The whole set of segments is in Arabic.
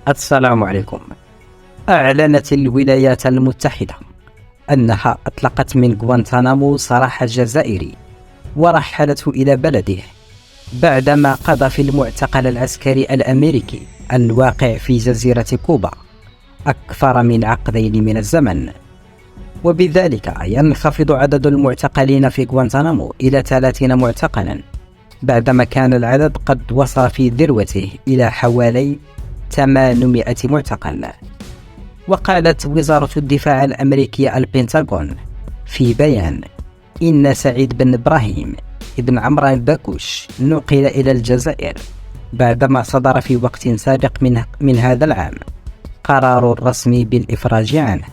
السلام عليكم. أعلنت الولايات المتحدة أنها أطلقت من غوانتانامو سراح الجزائري ورحلته إلى بلده بعدما قضى في المعتقل العسكري الأمريكي الواقع في جزيرة كوبا أكثر من عقدين من الزمن، وبذلك ينخفض عدد المعتقلين في غوانتانامو إلى 30 معتقلا، بعدما كان العدد قد وصل في ذروته إلى حوالي 800 معتقل. وقالت وزارة الدفاع الأمريكية البنتاغون في بيان إن سعيد بن إبراهيم ابن عمرو الباكوش نقل إلى الجزائر بعدما صدر في وقت سابق من هذا العام قرار رسمي بالإفراج عنه.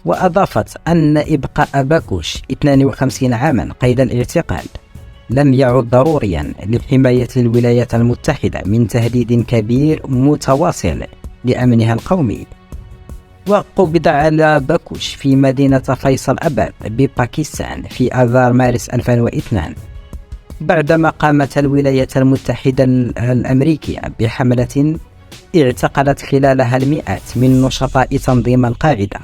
وأضافت أن إبقاء باكوش 52 عاما قيد الاعتقال لم يعد ضروريا لحماية الولايات المتحدة من تهديد كبير متواصل لأمنها القومي. وقبض على باكوش في مدينة فيصل أباد بباكستان في آذار مارس 2002 بعدما قامت الولايات المتحدة الأمريكية بحملة اعتقلت خلالها المئات من نشطاء تنظيم القاعدة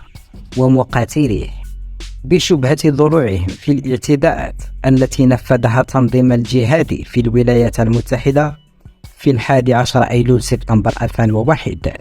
ومقاتليه بشبهة ضلوعهم في الاعتداءات التي نفذها تنظيم الجهادي في الولايات المتحدة في 11 أيلول سبتمبر 2001.